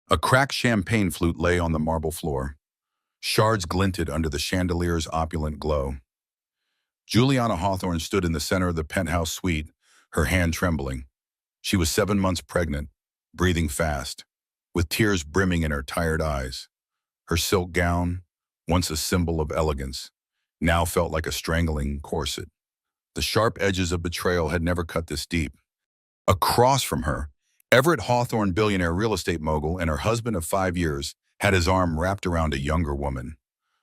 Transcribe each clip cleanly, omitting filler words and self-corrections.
A cracked champagne flute lay on the marble floor. Shards glinted under the chandelier's opulent glow. Juliana Hawthorne stood in the center of the penthouse suite, her hand trembling. She was 7 months pregnant, breathing fast, with tears brimming in her tired eyes. Her silk gown, once a symbol of elegance, now felt like a strangling corset. The sharp edges of betrayal had never cut this deep. Across from her, Everett Hawthorne, billionaire real estate mogul and her husband of 5 years, had his arm wrapped around a younger woman.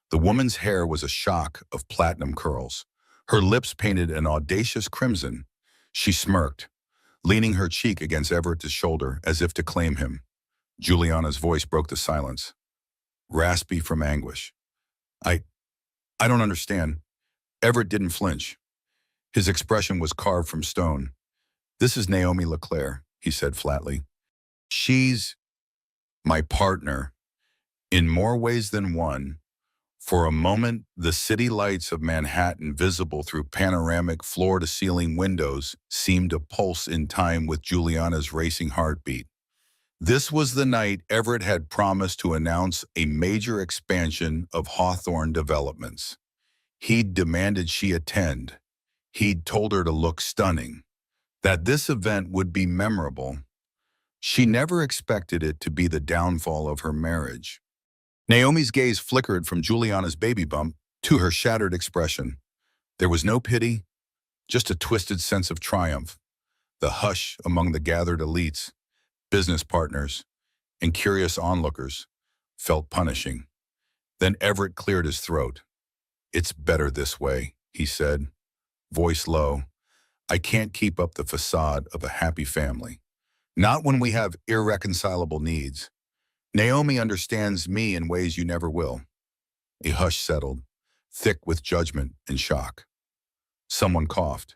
The woman's hair was a shock of platinum curls. Her lips painted an audacious crimson. She smirked, leaning her cheek against Everett's shoulder as if to claim him. Juliana's voice broke the silence, raspy from anguish. I don't understand. Everett didn't flinch. His expression was carved from stone. "This is Naomi LeClaire," he said flatly. "She's my partner in more ways than one." For a moment, the city lights of Manhattan, visible through panoramic floor-to-ceiling windows, seemed to pulse in time with Juliana's racing heartbeat. This was the night Everett had promised to announce a major expansion of Hawthorne Developments. He'd demanded she attend. He'd told her to look stunning, that this event would be memorable. She never expected it to be the downfall of her marriage. Naomi's gaze flickered from Juliana's baby bump to her shattered expression. There was no pity, just a twisted sense of triumph. The hush among the gathered elites, business partners, and curious onlookers felt punishing. Then Everett cleared his throat. "It's better this way," he said, voice low. "I can't keep up the facade of a happy family. Not when we have irreconcilable needs. Naomi understands me in ways you never will." A hush settled, thick with judgment and shock. Someone coughed.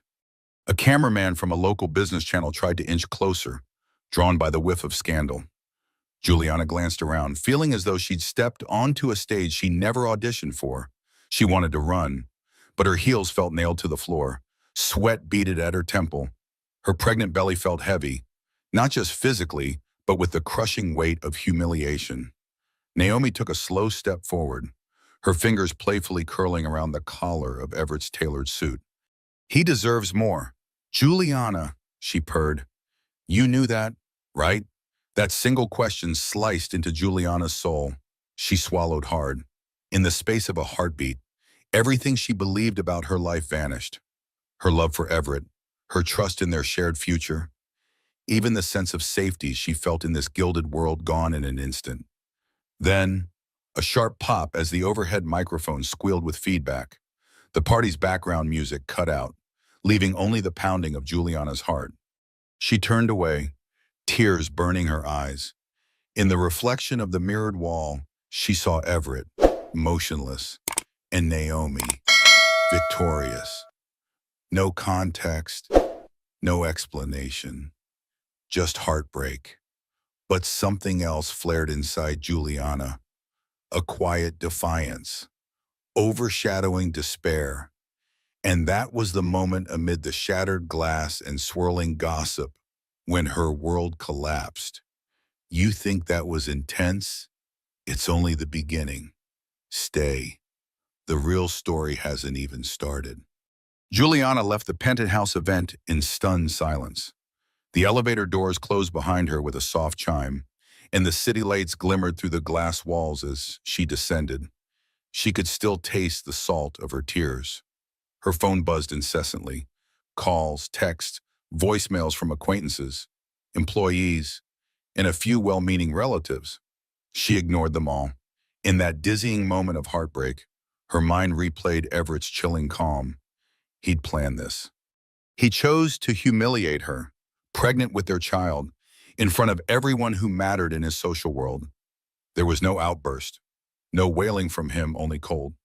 A cameraman from a local business channel tried to inch closer, drawn by the whiff of scandal. Juliana glanced around, feeling as though she'd stepped onto a stage she never auditioned for. She wanted to run, but her heels felt nailed to the floor. Sweat beaded at her temple. Her pregnant belly felt heavy, not just physically, but with the crushing weight of humiliation. Naomi took a slow step forward, her fingers playfully curling around the collar of Everett's tailored suit. "He deserves more." "Juliana," she purred. "You knew that, right?" That single question sliced into Juliana's soul. She swallowed hard. In the space of a heartbeat, everything she believed about her life vanished. Her love for Everett, her trust in their shared future, even the sense of safety she felt in this gilded world gone in an instant. Then, a sharp pop as the overhead microphone squealed with feedback. The party's background music cut out, leaving only the pounding of Juliana's heart. She turned away, tears burning her eyes. In the reflection of the mirrored wall, she saw Everett, motionless, and Naomi, victorious. No context, no explanation. Just heartbreak. But something else flared inside Juliana, a quiet defiance, overshadowing despair. And that was the moment amid the shattered glass and swirling gossip when her world collapsed. "You think that was intense? It's only the beginning. Stay. The real story hasn't even started." Juliana left the penthouse event in stunned silence. The elevator doors closed behind her with a soft chime, and the city lights glimmered through the glass walls as she descended. She could still taste the salt of her tears. Her phone buzzed incessantly. Calls, texts, voicemails from acquaintances, employees, and a few well-meaning relatives. She ignored them all. In that dizzying moment of heartbreak, her mind replayed Everett's chilling calm. He'd planned this. He chose to humiliate her, pregnant with their child, in front of everyone who mattered in his social world. There was no outburst, no wailing from him, only cold,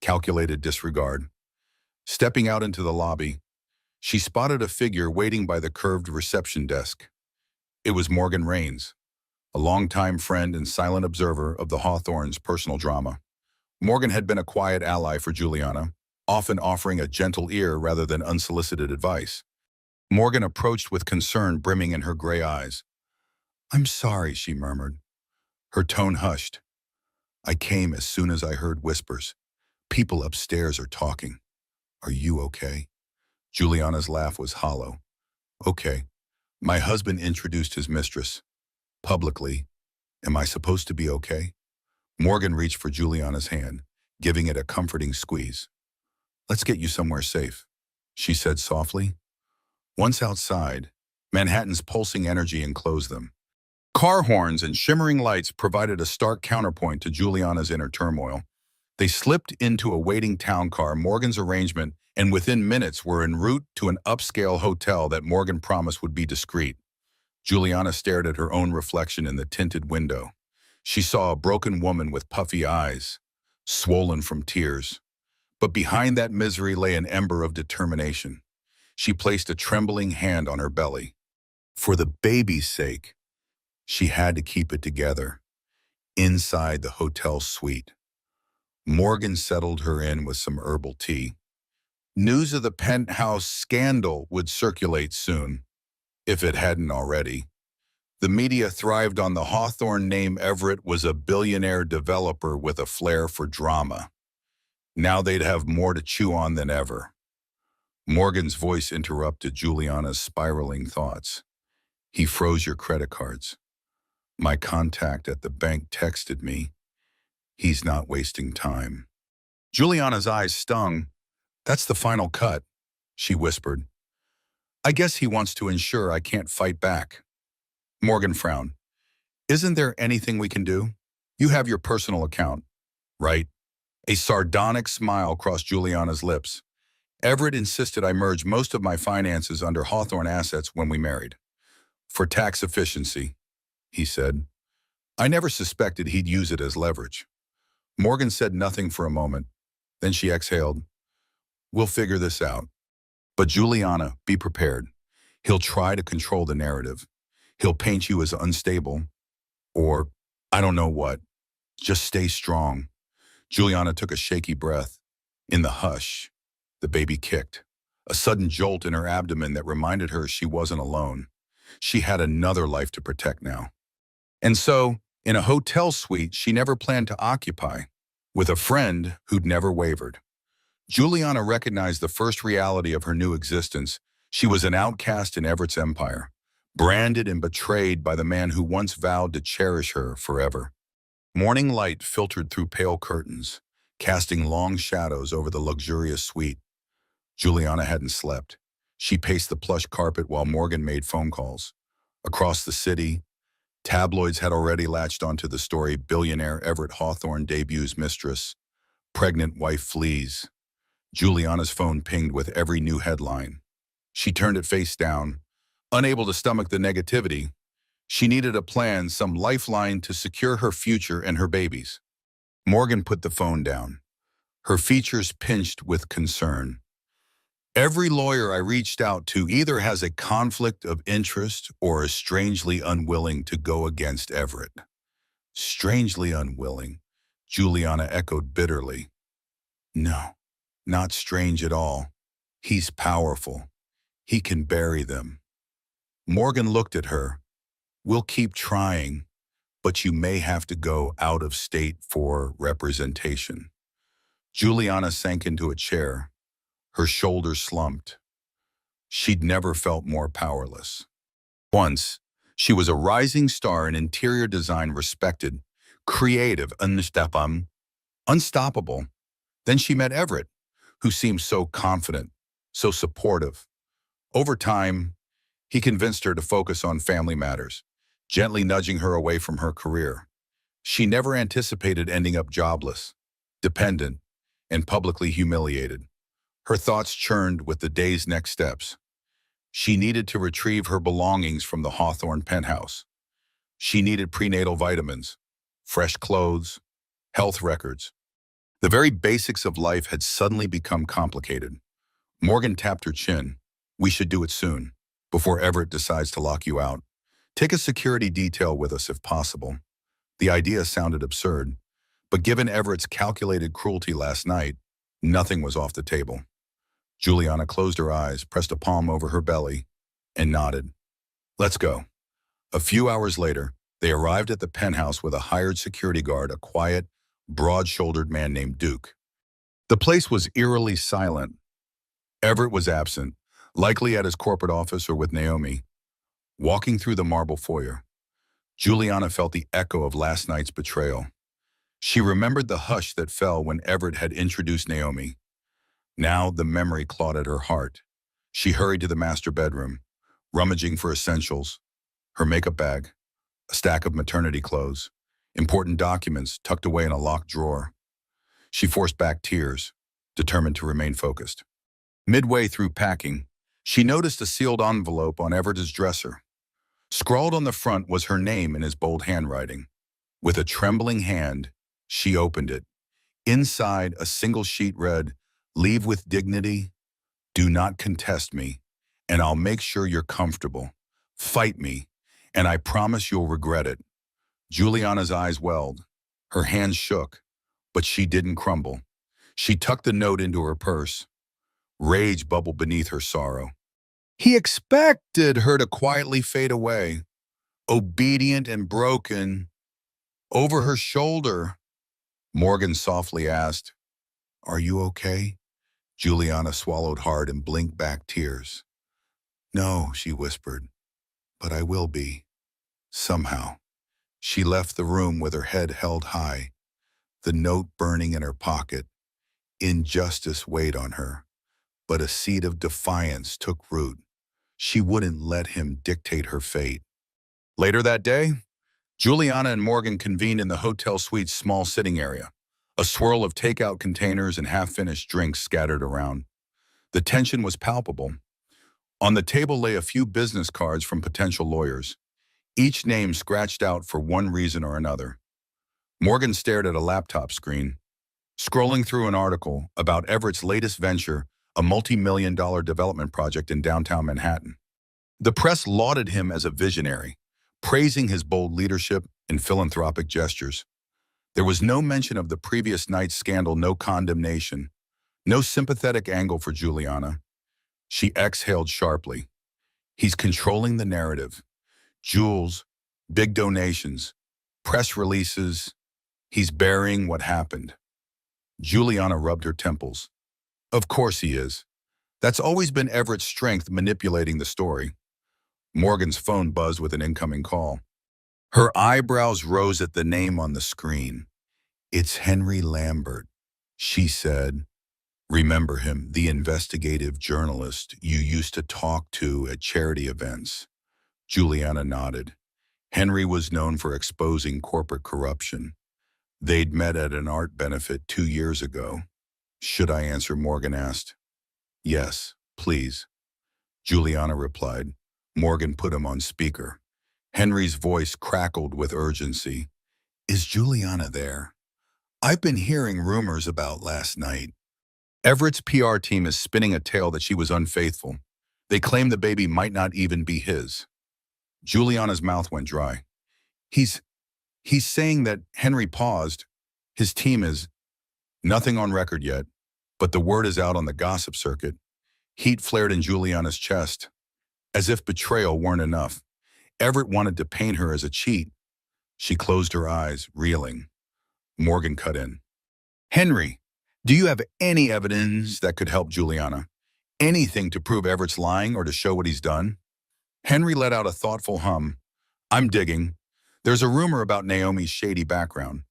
calculated disregard. Stepping out into the lobby, she spotted a figure waiting by the curved reception desk. It was Morgan Rains, a longtime friend and silent observer of the Hawthornes' personal drama. Morgan had been a quiet ally for Juliana, often offering a gentle ear rather than unsolicited advice. Morgan approached with concern brimming in her gray eyes. "I'm sorry," she murmured. Her tone hushed. I came as soon as I heard whispers. People upstairs are talking. Are you okay? Juliana's laugh was hollow. Okay. My husband introduced his mistress. Publicly. Am I supposed to be okay? Morgan reached for Juliana's hand, giving it a comforting squeeze. Let's get you somewhere safe, she said softly. Once outside, Manhattan's pulsing energy enclosed them. Car horns and shimmering lights provided a stark counterpoint to Juliana's inner turmoil. They slipped into a waiting town car, Morgan's arrangement, and within minutes were en route to an upscale hotel that Morgan promised would be discreet. Juliana stared at her own reflection in the tinted window. She saw a broken woman with puffy eyes, swollen from tears. But behind that misery lay an ember of determination. She placed a trembling hand on her belly. For the baby's sake, she had to keep it together. Inside the hotel suite, Morgan settled her in with some herbal tea. News of the penthouse scandal would circulate soon, if it hadn't already. The media thrived on the Hawthorne name. Everett was a billionaire developer with a flair for drama. Now they'd have more to chew on than ever. Morgan's voice interrupted Juliana's spiraling thoughts. He froze your credit cards. My contact at the bank texted me. He's not wasting time. Juliana's eyes stung. That's the final cut, she whispered. I guess he wants to ensure I can't fight back. Morgan frowned. Isn't there anything we can do? You have your personal account, right? A sardonic smile crossed Juliana's lips. Everett insisted I merge most of my finances under Hawthorne assets when we married. For tax efficiency, he said. I never suspected he'd use it as leverage. Morgan said nothing for a moment. Then she exhaled. We'll figure this out. But Juliana, be prepared. He'll try to control the narrative. He'll paint you as unstable. Or, I don't know what. Just stay strong. Juliana took a shaky breath. In the hush, the baby kicked. A sudden jolt in her abdomen that reminded her she wasn't alone. She had another life to protect now. And so, in a hotel suite she never planned to occupy, with a friend who'd never wavered. Juliana recognized the first reality of her new existence. She was an outcast in Everett's empire, branded and betrayed by the man who once vowed to cherish her forever. Morning light filtered through pale curtains, casting long shadows over the luxurious suite. Juliana hadn't slept. She paced the plush carpet while Morgan made phone calls. Across the city, tabloids had already latched onto the story. Billionaire Everett Hawthorne debuts Mistress. Pregnant wife flees. Juliana's phone pinged with every new headline. She turned it face down, unable to stomach the negativity. She needed a plan, some lifeline to secure her future and her babies. Morgan put the phone down, her features pinched with concern. Every lawyer I reached out to either has a conflict of interest or is strangely unwilling to go against Everett. Strangely unwilling, Juliana echoed bitterly. No, not strange at all. He's powerful. He can bury them. Morgan looked at her. We'll keep trying, but you may have to go out of state for representation. Juliana sank into a chair. Her shoulders slumped. She'd never felt more powerless. Once, she was a rising star in interior design, respected, creative, unstoppable. Then she met Everett, who seemed so confident, so supportive. Over time, he convinced her to focus on family matters, gently nudging her away from her career. She never anticipated ending up jobless, dependent, and publicly humiliated. Her thoughts churned with the day's next steps. She needed to retrieve her belongings from the Hawthorne penthouse. She needed prenatal vitamins, fresh clothes, health records. The very basics of life had suddenly become complicated. Morgan tapped her chin. We should do it soon, before Everett decides to lock you out. Take a security detail with us if possible. The idea sounded absurd, but given Everett's calculated cruelty last night, nothing was off the table. Juliana closed her eyes, pressed a palm over her belly, and nodded. Let's go. A few hours later, They arrived at the penthouse with a hired security guard, a quiet, broad-shouldered man named Duke. The place was eerily silent. Everett was absent, likely at his corporate office or with Naomi. Walking through the marble foyer, Juliana felt the echo of last night's betrayal. She remembered the hush that fell when Everett had introduced Naomi. Now the memory clawed at her heart. She hurried to the master bedroom, rummaging for essentials, her makeup bag, a stack of maternity clothes, important documents tucked away in a locked drawer. She forced back tears, determined to remain focused. Midway through packing, she noticed a sealed envelope on Everett's dresser. Scrawled on the front was her name in his bold handwriting. With a trembling hand, she opened it. Inside, a single sheet read, "Leave with dignity, do not contest me, and I'll make sure you're comfortable. Fight me, and I promise you'll regret it." Juliana's eyes welled. Her hands shook, but she didn't crumble. She tucked the note into her purse. Rage bubbled beneath her sorrow. He expected her to quietly fade away, obedient and broken. Over her shoulder, Morgan softly asked, "Are you okay?" Juliana swallowed hard and blinked back tears. "No," she whispered, "but I will be. Somehow." She left the room with her head held high, the note burning in her pocket. Injustice weighed on her, but a seed of defiance took root. She wouldn't let him dictate her fate. Later that day, Juliana and Morgan convened in the hotel suite's small sitting area. A swirl of takeout containers and half-finished drinks scattered around. The tension was palpable. On the table lay a few business cards from potential lawyers, each name scratched out for one reason or another. Morgan stared at a laptop screen, scrolling through an article about Everett's latest venture, a multi-million-dollar development project in downtown Manhattan. The press lauded him as a visionary, praising his bold leadership and philanthropic gestures. There was no mention of the previous night's scandal, no condemnation, no sympathetic angle for Juliana. She exhaled sharply. He's controlling the narrative. Jewels, big donations, press releases. He's burying what happened. Juliana rubbed her temples. Of course he is. That's always been Everett's strength, manipulating the story. Morgan's phone buzzed with an incoming call. Her eyebrows rose at the name on the screen. "It's Henry Lambert," she said. "Remember him, the investigative journalist you used to talk to at charity events?" Juliana nodded. Henry was known for exposing corporate corruption. They'd met at an art benefit 2 years ago. "Should I answer?" Morgan asked. "Yes, please," Juliana replied. Morgan put him on speaker. Henry's voice crackled with urgency. "Is Juliana there? I've been hearing rumors about last night. Everett's PR team is spinning a tale that she was unfaithful. They claim the baby might not even be his." Juliana's mouth went dry. He's saying that." Henry paused. "His team is nothing on record yet, but the word is out on the gossip circuit." Heat flared in Juliana's chest. As if betrayal weren't enough, Everett wanted to paint her as a cheat. She closed her eyes, reeling. Morgan cut in. "Henry, do you have any evidence that could help Juliana? Anything to prove Everett's lying or to show what he's done?" Henry let out a thoughtful hum. "I'm digging. There's a rumor about Naomi's shady background.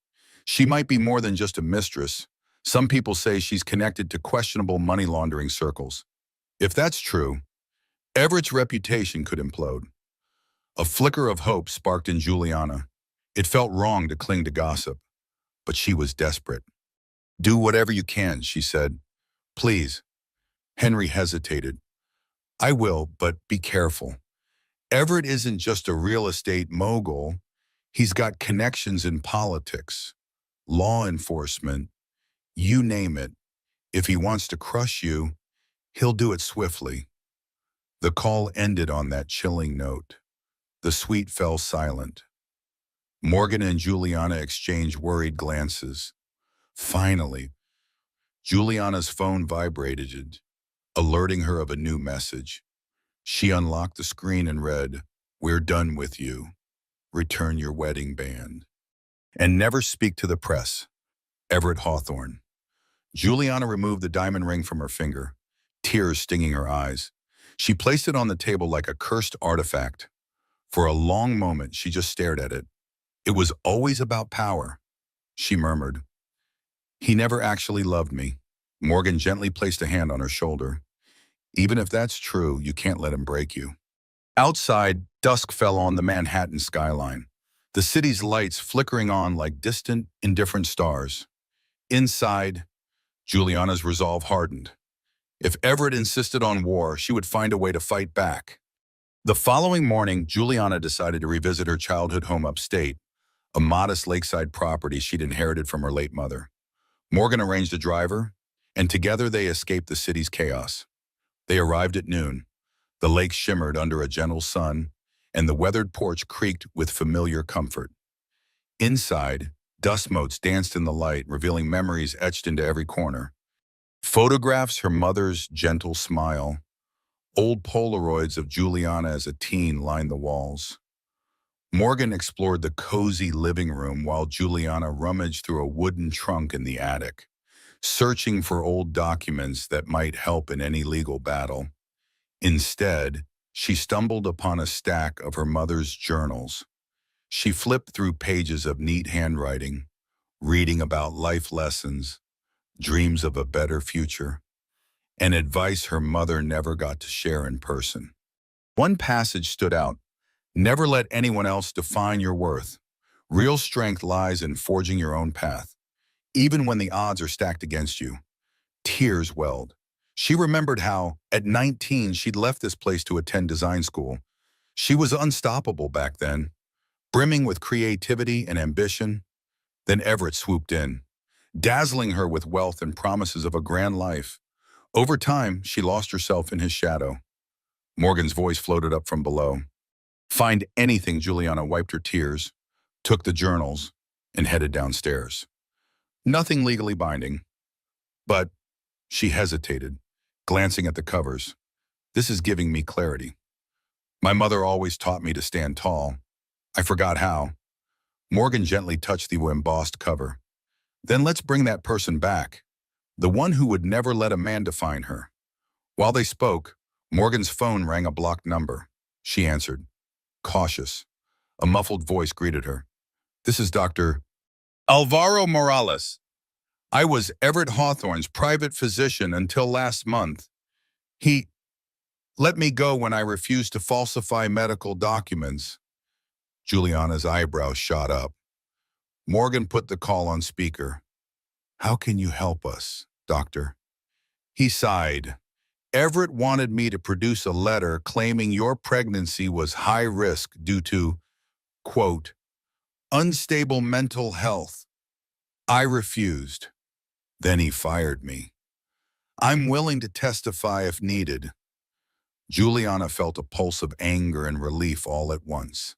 She might be more than just a mistress. Some people say she's connected to questionable money laundering circles. If that's true, Everett's reputation could implode." A flicker of hope sparked in Juliana. It felt wrong to cling to gossip, but she was desperate. "Do whatever you can," she said. "Please." Henry hesitated. "I will, but be careful. Everett isn't just a real estate mogul. He's got connections in politics, law enforcement, you name it. If he wants to crush you, he'll do it swiftly." The call ended on that chilling note. The suite fell silent. Morgan and Juliana exchanged worried glances. Finally, Juliana's phone vibrated, alerting her of a new message. She unlocked the screen and read, "We're done with you. return your wedding band. And never speak to the press. Everett Hawthorne. Juliana removed the diamond ring from her finger, tears stinging her eyes. She placed it on the table like a cursed artifact. For a long moment, she just stared at it. It was always about power, she murmured. He never actually loved me. Morgan gently placed a hand on her shoulder. Even if that's true, you can't let him break you. Outside, dusk fell on the Manhattan skyline, the city's lights flickering on like distant, indifferent stars. Inside, Juliana's resolve hardened. If Everett insisted on war, she would find a way to fight back. The following morning, Juliana decided to revisit her childhood home upstate, a modest lakeside property she'd inherited from her late mother. Morgan arranged a driver, and together they escaped the city's chaos. They arrived at noon. The lake shimmered under a gentle sun, and the weathered porch creaked with familiar comfort. Inside, dust motes danced in the light, revealing memories etched into every corner. Photographs, her mother's gentle smile, old Polaroids of Juliana as a teen lined the walls. Morgan explored the cozy living room while Juliana rummaged through a wooden trunk in the attic, searching for old documents that might help in any legal battle. Instead, she stumbled upon a stack of her mother's journals. She flipped through pages of neat handwriting, reading about life lessons, dreams of a better future, and advice her mother never got to share in person. One passage stood out. Never let anyone else define your worth. Real strength lies in forging your own path, even when the odds are stacked against you. Tears welled. She remembered how, at 19, she'd left this place to attend design school. She was unstoppable back then, brimming with creativity and ambition. Then Everett swooped in, dazzling her with wealth and promises of a grand life. Over time, she lost herself in his shadow. Morgan's voice floated up from below. Find anything. Juliana wiped her tears, took the journals, and headed downstairs. Nothing legally binding, but she hesitated, glancing at the covers. This is giving me clarity. My mother always taught me to stand tall. I forgot how. Morgan gently touched the embossed cover. Then let's bring that person back, the one who would never let a man define her. While they spoke, Morgan's phone rang a blocked number. She answered. Cautious. A muffled voice greeted her. This is Dr. Alvaro Morales. I was Everett Hawthorne's private physician until last month. He let me go when I refused to falsify medical documents. Juliana's eyebrows shot up. Morgan put the call on speaker. How can you help us, doctor? He sighed. Everett wanted me to produce a letter claiming your pregnancy was high risk due to, quote, unstable mental health. I refused. Then he fired me. I'm willing to testify if needed. Juliana felt a pulse of anger and relief all at once.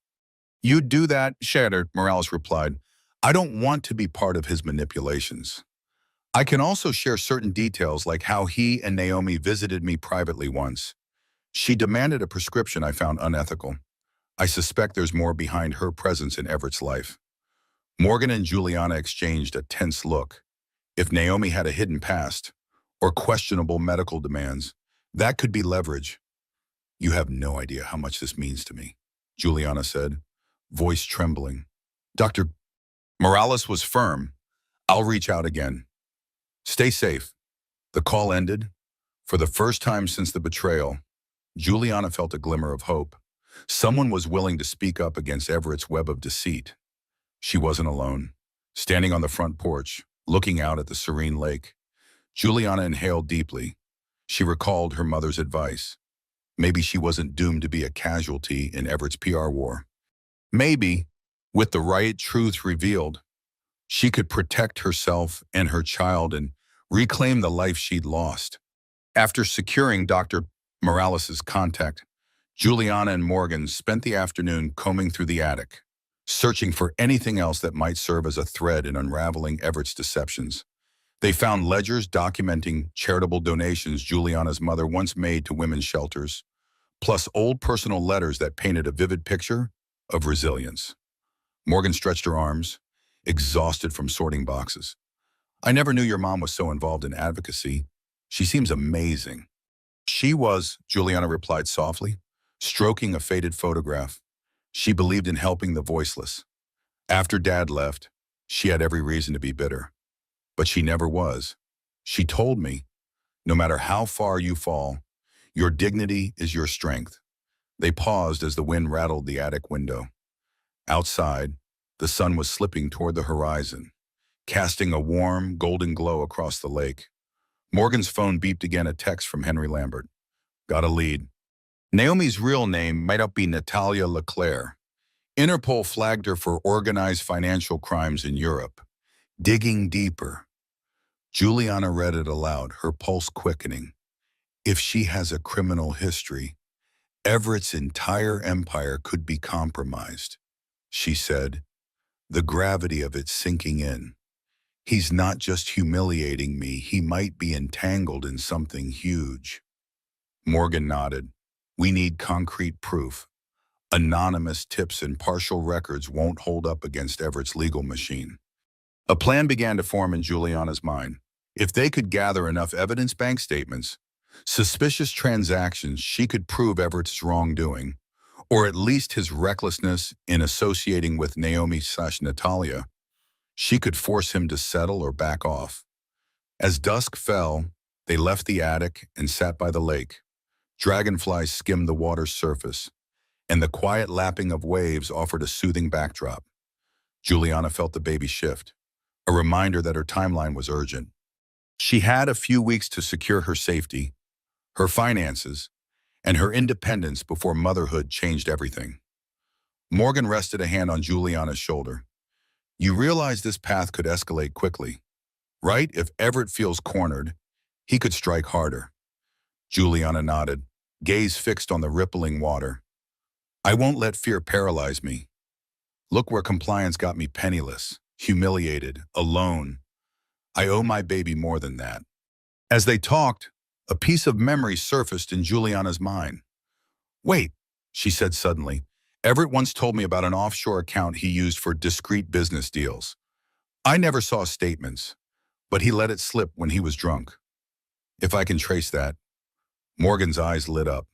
You'd do that, shattered, Morales replied. I don't want to be part of his manipulations. I can also share certain details like how he and Naomi visited me privately once. She demanded a prescription I found unethical. I suspect there's more behind her presence in Everett's life. Morgan and Juliana exchanged a tense look. If Naomi had a hidden past or questionable medical demands, that could be leverage. You have no idea how much this means to me, Juliana said, voice trembling. Dr. Morales was firm. I'll reach out again. Stay safe. The call ended. For the first time since the betrayal, Juliana felt a glimmer of hope. Someone was willing to speak up against Everett's web of deceit. She wasn't alone. Standing on the front porch, looking out at the serene lake, Juliana inhaled deeply. She recalled her mother's advice. Maybe she wasn't doomed to be a casualty in Everett's PR war. Maybe, with the right truth revealed, she could protect herself and her child and reclaim the life she'd lost. After securing Dr. Morales' contact, Juliana and Morgan spent the afternoon combing through the attic, searching for anything else that might serve as a thread in unraveling Everett's deceptions. They found ledgers documenting charitable donations Juliana's mother once made to women's shelters, plus old personal letters that painted a vivid picture of resilience. Morgan stretched her arms, exhausted from sorting boxes. I never knew your mom was so involved in advocacy. She seems amazing. She was, Juliana replied softly, stroking a faded photograph. She believed in helping the voiceless. After Dad left, she had every reason to be bitter. But she never was. She told me, no matter how far you fall, your dignity is your strength. They paused as the wind rattled the attic window. Outside, the sun was slipping toward the horizon, casting a warm, golden glow across the lake. Morgan's phone beeped again, a text from Henry Lambert. Got a lead. Naomi's real name might not be Natalia Leclerc. Interpol flagged her for organized financial crimes in Europe. Digging deeper. Juliana read it aloud, her pulse quickening. If she has a criminal history, Everett's entire empire could be compromised, she said, the gravity of it sinking in. He's not just humiliating me, he might be entangled in something huge. Morgan nodded. We need concrete proof. Anonymous tips and partial records won't hold up against Everett's legal machine. A plan began to form in Juliana's mind. If they could gather enough evidence, bank statements, suspicious transactions, she could prove Everett's wrongdoing, or at least his recklessness in associating with Naomi/Natalia. She could force him to settle or back off. As dusk fell, they left the attic and sat by the lake. Dragonflies skimmed the water's surface, and the quiet lapping of waves offered a soothing backdrop. Juliana felt the baby shift, a reminder that her timeline was urgent. She had a few weeks to secure her safety, her finances, and her independence before motherhood changed everything. Morgan rested a hand on Juliana's shoulder. You realize this path could escalate quickly, right? If Everett feels cornered, he could strike harder. Juliana nodded, gaze fixed on the rippling water. I won't let fear paralyze me. Look where compliance got me, penniless, humiliated, alone. I owe my baby more than that. As they talked, a piece of memory surfaced in Juliana's mind. Wait, she said suddenly. Everett once told me about an offshore account he used for discreet business deals. I never saw statements, but he let it slip when he was drunk. If I can trace that. Morgan's eyes lit up.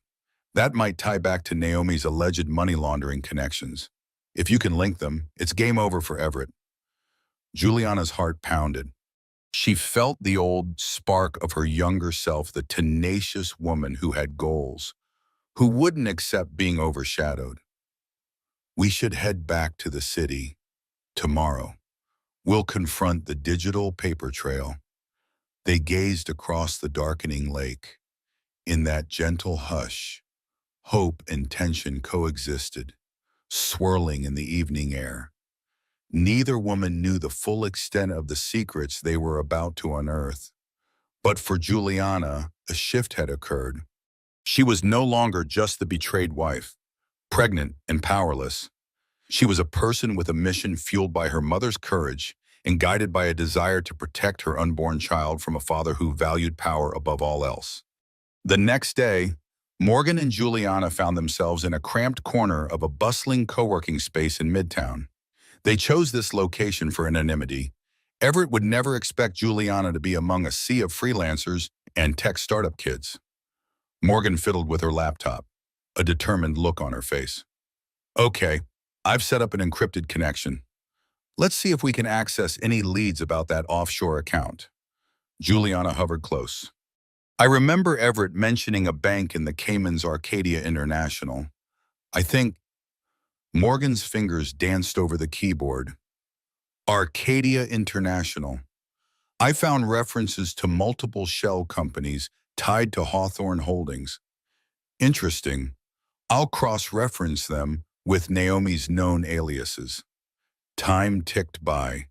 That might tie back to Naomi's alleged money laundering connections. If you can link them, it's game over for Everett. Juliana's heart pounded. She felt the old spark of her younger self, the tenacious woman who had goals, who wouldn't accept being overshadowed. We should head back to the city tomorrow. We'll confront the digital paper trail. They gazed across the darkening lake. In that gentle hush, hope and tension coexisted, swirling in the evening air. Neither woman knew the full extent of the secrets they were about to unearth. But for Juliana, a shift had occurred. She was no longer just the betrayed wife, pregnant and powerless. She was a person with a mission fueled by her mother's courage and guided by a desire to protect her unborn child from a father who valued power above all else. The next day, Morgan and Juliana found themselves in a cramped corner of a bustling co-working space in Midtown. They chose this location for anonymity. Everett would never expect Juliana to be among a sea of freelancers and tech startup kids. Morgan fiddled with her laptop, a determined look on her face. Okay, I've set up an encrypted connection. Let's see if we can access any leads about that offshore account. Juliana hovered close. I remember Everett mentioning a bank in the Caymans, Arcadia International. I think Morgan's fingers danced over the keyboard. Arcadia International. I found references to multiple shell companies tied to Hawthorne Holdings. Interesting. I'll cross-reference them with Naomi's known aliases. Time ticked by.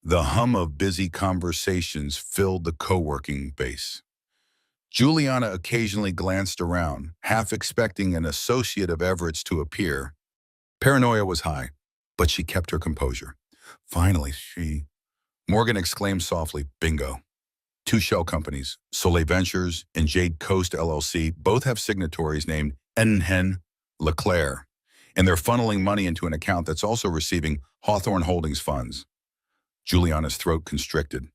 The hum of busy conversations filled the co-working base. Juliana occasionally glanced around, half expecting an associate of Everett's to appear. Paranoia was high, but she kept her composure. Finally, Morgan exclaimed softly, bingo. 2 shell companies, Soleil Ventures and Jade Coast LLC, both have signatories named Hen Leclerc. and they're funneling money into an account that's also receiving Hawthorne Holdings funds. Juliana's throat constricted.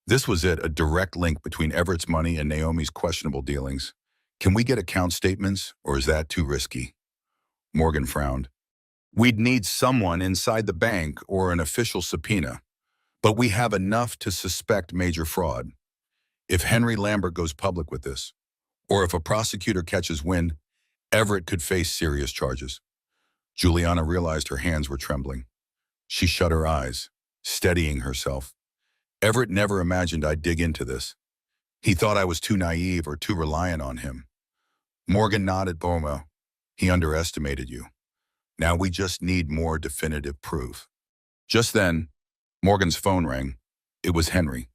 This was it, a direct link between Everett's money and Naomi's questionable dealings. Can we get account statements, or is that too risky? Morgan frowned. We'd need someone inside the bank or an official subpoena, but we have enough to suspect major fraud. If Henry Lambert goes public with this, or if a prosecutor catches wind, Everett could face serious charges. Juliana realized her hands were trembling. She shut her eyes, steadying herself. Everett never imagined I'd dig into this. He thought I was too naive or too reliant on him. Morgan nodded. Boma. He underestimated you. Now we just need more definitive proof. Just then, Morgan's phone rang. It was Henry.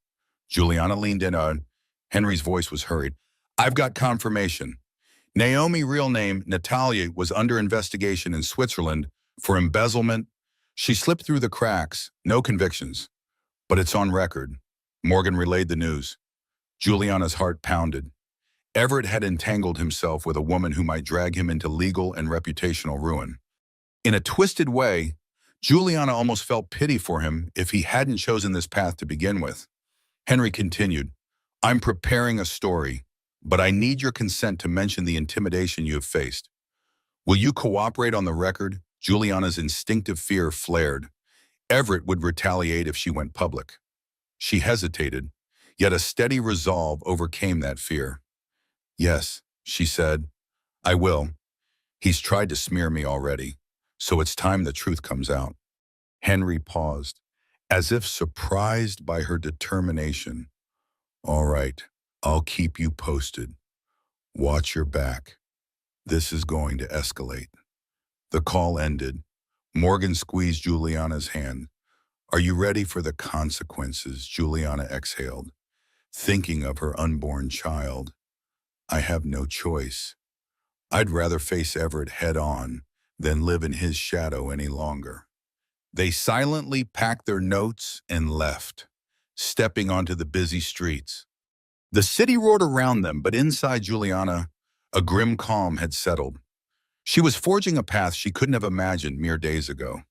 Juliana leaned in on. Henry's voice was hurried. I've got confirmation. Naomi, real name Natalia, was under investigation in Switzerland for embezzlement. She slipped through the cracks, no convictions. But it's on record. Morgan relayed the news. Juliana's heart pounded. Everett had entangled himself with a woman who might drag him into legal and reputational ruin. In a twisted way, Juliana almost felt pity for him if he hadn't chosen this path to begin with. Henry continued, I'm preparing a story, but I need your consent to mention the intimidation you have faced. Will you cooperate on the record? Juliana's instinctive fear flared. Everett would retaliate if she went public. She hesitated, yet a steady resolve overcame that fear. Yes, she said, I will. He's tried to smear me already, so it's time the truth comes out. Henry paused, as if surprised by her determination. All right, I'll keep you posted. Watch your back. This is going to escalate. The call ended. Morgan squeezed Juliana's hand. Are you ready for the consequences? Juliana exhaled, thinking of her unborn child. I have no choice. I'd rather face Everett head-on than live in his shadow any longer. They silently packed their notes and left, stepping onto the busy streets. The city roared around them, but inside Juliana, a grim calm had settled. She was forging a path she couldn't have imagined mere days ago,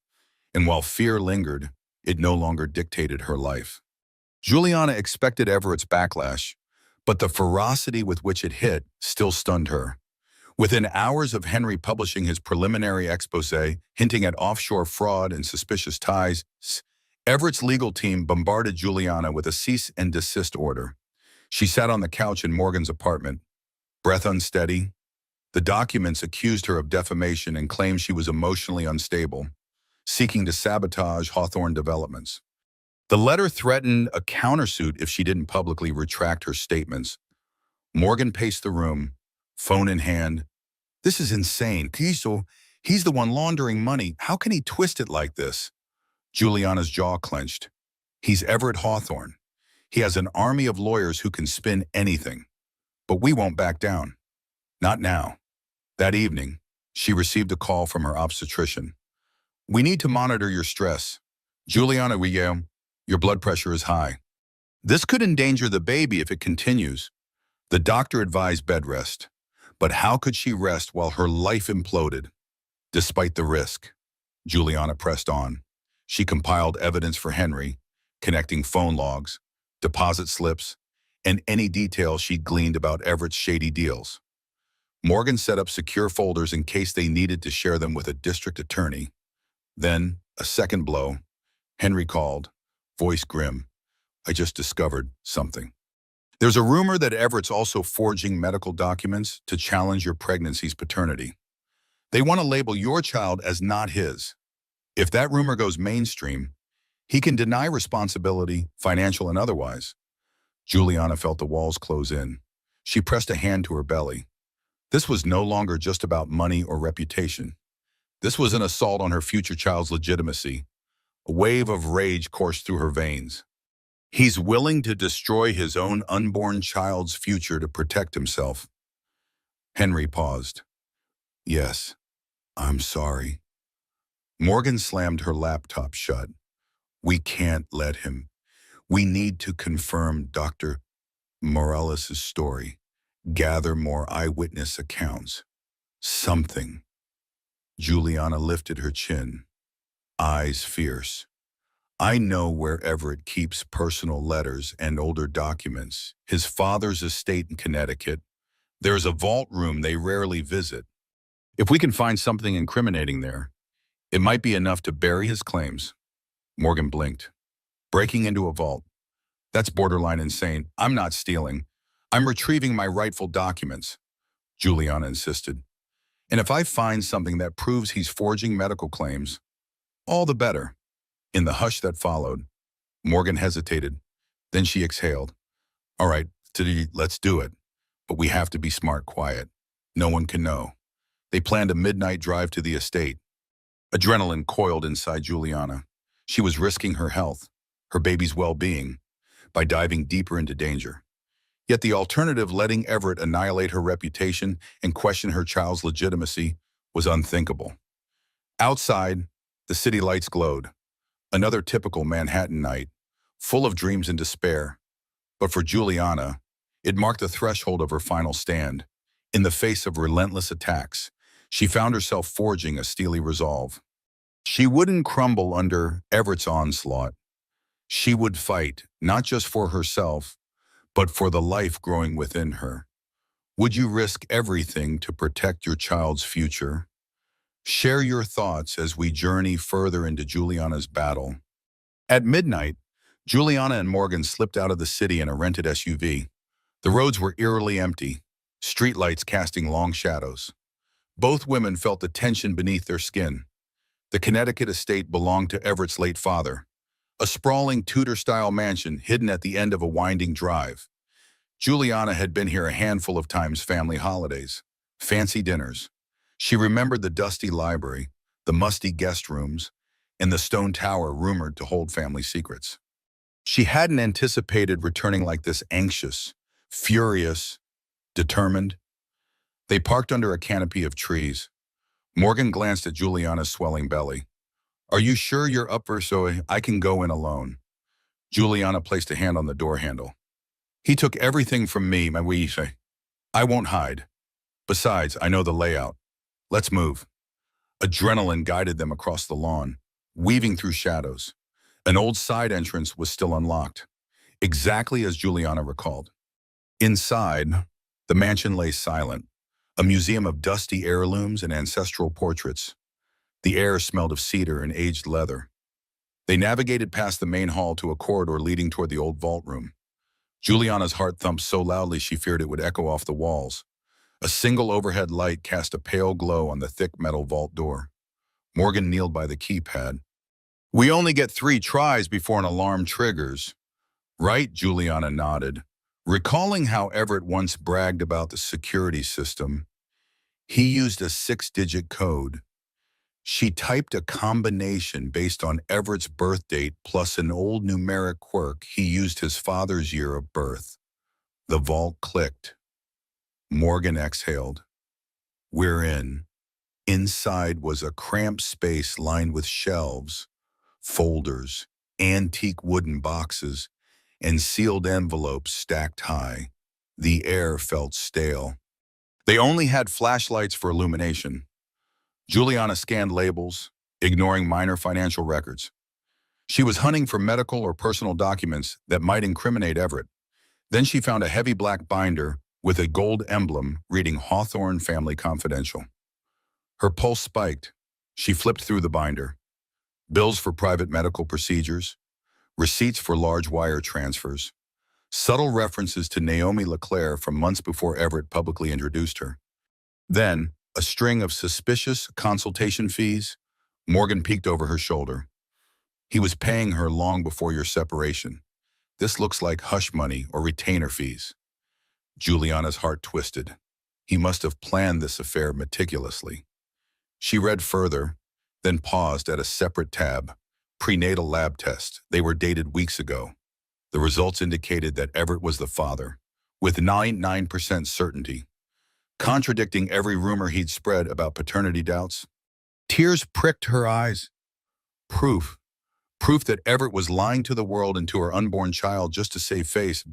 and while fear lingered, it no longer dictated her life. Juliana expected Everett's backlash, but the ferocity with which it hit still stunned her. Within hours of Henry publishing his preliminary exposé hinting at offshore fraud and suspicious ties, Everett's legal team bombarded Juliana with a cease and desist order. She sat on the couch in Morgan's apartment, breath unsteady. The documents accused her of defamation and claimed she was emotionally unstable, seeking to sabotage Hawthorne developments. The letter threatened a countersuit if she didn't publicly retract her statements. Morgan paced the room, phone in hand. This is insane. He's the one laundering money. How can he twist it like this? Juliana's jaw clenched. He's Everett Hawthorne. He has an army of lawyers who can spin anything. But we won't back down. Not now. That evening, she received a call from her obstetrician. We need to monitor your stress. Juliana, your blood pressure is high. This could endanger the baby if it continues. The doctor advised bed rest. But how could she rest while her life imploded? Despite the risk, Juliana pressed on. She compiled evidence for Henry, connecting phone logs, deposit slips, and any detail she'd gleaned about Everett's shady deals. Morgan set up secure folders in case they needed to share them with a district attorney. Then, a second blow. Henry called, voice grim. I just discovered something. There's a rumor that Everett's also forging medical documents to challenge your pregnancy's paternity. They want to label your child as not his. If that rumor goes mainstream, he can deny responsibility, financial and otherwise. Juliana felt the walls close in. She pressed a hand to her belly. This was no longer just about money or reputation. This was an assault on her future child's legitimacy. A wave of rage coursed through her veins. He's willing to destroy his own unborn child's future to protect himself. Henry paused. Yes, I'm sorry. Morgan slammed her laptop shut. We can't let him. We need to confirm Dr. Morales' story. Gather more eyewitness accounts. Something. Juliana lifted her chin, eyes fierce. I know where Everett keeps personal letters and older documents. His father's estate in Connecticut. There's a vault room they rarely visit. If we can find something incriminating there, it might be enough to bury his claims. Morgan blinked. Breaking into a vault. That's borderline insane. I'm not stealing. I'm retrieving my rightful documents, Juliana insisted. And if I find something that proves he's forging medical claims, all the better. In the hush that followed, Morgan hesitated. Then she exhaled. All right, let's do it. But we have to be smart, quiet. No one can know. They planned a midnight drive to the estate. Adrenaline coiled inside Juliana. She was risking her health, her baby's well-being, by diving deeper into danger. Yet the alternative, letting Everett annihilate her reputation and question her child's legitimacy, was unthinkable. Outside, the city lights glowed. Another typical Manhattan night, full of dreams and despair. But for Juliana, it marked the threshold of her final stand. In the face of relentless attacks, she found herself forging a steely resolve. She wouldn't crumble under Everett's onslaught. She would fight, not just for herself, but for the life growing within her. Would you risk everything to protect your child's future? Share your thoughts as we journey further into Juliana's battle. At midnight, Juliana and Morgan slipped out of the city in a rented SUV. The roads were eerily empty, streetlights casting long shadows. Both women felt the tension beneath their skin. The Connecticut estate belonged to Everett's late father, a sprawling Tudor-style mansion hidden at the end of a winding drive. Juliana had been here a handful of times, family holidays, fancy dinners. She remembered the dusty library, the musty guest rooms, and the stone tower rumored to hold family secrets. She hadn't anticipated returning like this, anxious, furious, determined. They parked under a canopy of trees. Morgan glanced at Juliana's swelling belly. Are you sure you're up for so I can go in alone? Juliana placed a hand on the door handle. He took everything from me, my wee. I won't hide. Besides, I know the layout. Let's move. Adrenaline guided them across the lawn, weaving through shadows. An old side entrance was still unlocked, exactly as Juliana recalled. Inside, the mansion lay silent, a museum of dusty heirlooms and ancestral portraits. The air smelled of cedar and aged leather. They navigated past the main hall to a corridor leading toward the old vault room. Juliana's heart thumped so loudly she feared it would echo off the walls. A single overhead light cast a pale glow on the thick metal vault door. Morgan kneeled by the keypad. We only get 3 tries before an alarm triggers. Right, Juliana nodded, recalling how Everett once bragged about the security system. He used a 6-digit code. She typed a combination based on Everett's birth date plus an old numeric quirk he used his father's year of birth. The vault clicked. Morgan exhaled. We're in. Inside was a cramped space lined with shelves, folders, antique wooden boxes, and sealed envelopes stacked high. The air felt stale. They only had flashlights for illumination. Juliana scanned labels, ignoring minor financial records. She was hunting for medical or personal documents that might incriminate Everett. Then she found a heavy black binder with a gold emblem reading Hawthorne Family Confidential. Her pulse spiked. She flipped through the binder. Bills for private medical procedures, receipts for large wire transfers, subtle references to Naomi LeClaire from months before Everett publicly introduced her. Then, a string of suspicious consultation fees. Morgan peeked over her shoulder. He was paying her long before your separation. This looks like hush money or retainer fees. Juliana's heart twisted. He must have planned this affair meticulously. She read further, then paused at a separate tab. Prenatal lab test. They were dated weeks ago. The results indicated that Everett was the father, with 99% certainty, contradicting every rumor he'd spread about paternity doubts. Tears pricked her eyes. Proof. Proof that Everett was lying to the world and to her unborn child just to save face.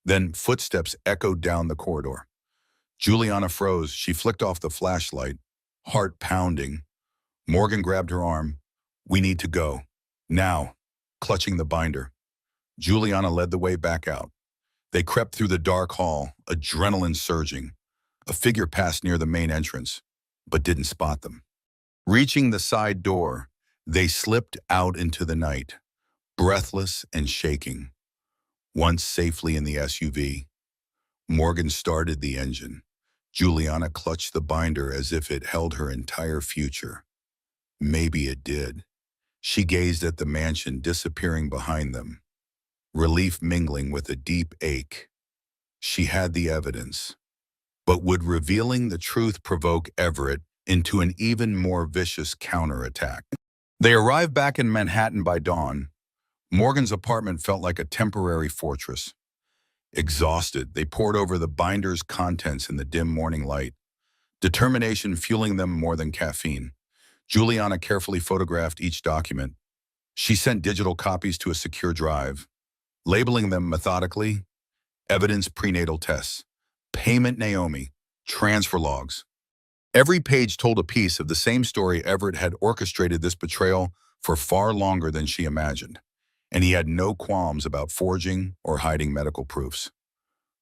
Then footsteps echoed down the corridor. Juliana froze. She flicked off the flashlight, heart pounding. Morgan grabbed her arm. We need to go. Now, clutching the binder. Juliana led the way back out. They crept through the dark hall, adrenaline surging. A figure passed near the main entrance, but didn't spot them. Reaching the side door, they slipped out into the night, breathless and shaking. Once safely in the SUV, Morgan started the engine. Juliana clutched the binder as if it held her entire future. Maybe it did. She gazed at the mansion disappearing behind them, relief mingling with a deep ache. She had the evidence. But would revealing the truth provoke Everett into an even more vicious counterattack? They arrived back in Manhattan by dawn. Morgan's apartment felt like a temporary fortress. Exhausted, they pored over the binder's contents in the dim morning light, determination fueling them more than caffeine. Juliana carefully photographed each document. She sent digital copies to a secure drive, labeling them methodically: evidence prenatal tests, payment Naomi, transfer logs. Every page told a piece of the same story. Everett had orchestrated this betrayal for far longer than she imagined, and he had no qualms about forging or hiding medical proofs.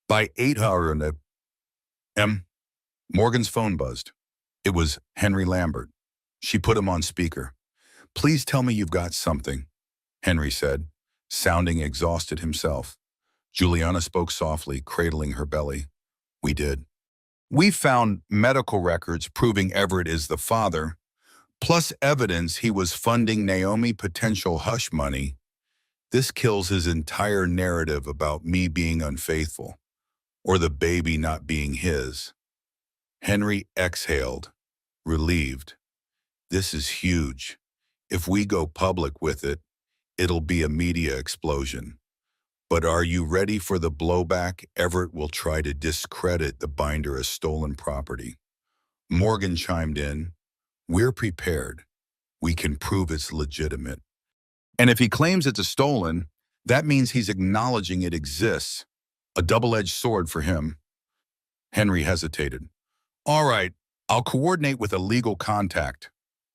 By 8 a.m., Morgan's phone buzzed. It was Henry Lambert. She put him on speaker. Please tell me you've got something, Henry said, sounding exhausted himself. Juliana spoke softly, cradling her belly. We did. We found medical records proving Everett is the father, plus evidence he was funding Naomi potential hush money. This kills his entire narrative about me being unfaithful, or the baby not being his. Henry exhaled, relieved. This is huge. If we go public with it, it'll be a media explosion. But are you ready for the blowback? Everett will try to discredit the binder as stolen property. Morgan chimed in. We're prepared. We can prove it's legitimate. And if he claims it's stolen, that means he's acknowledging it exists. A double-edged sword for him. Henry hesitated. All right, I'll coordinate with a legal contact.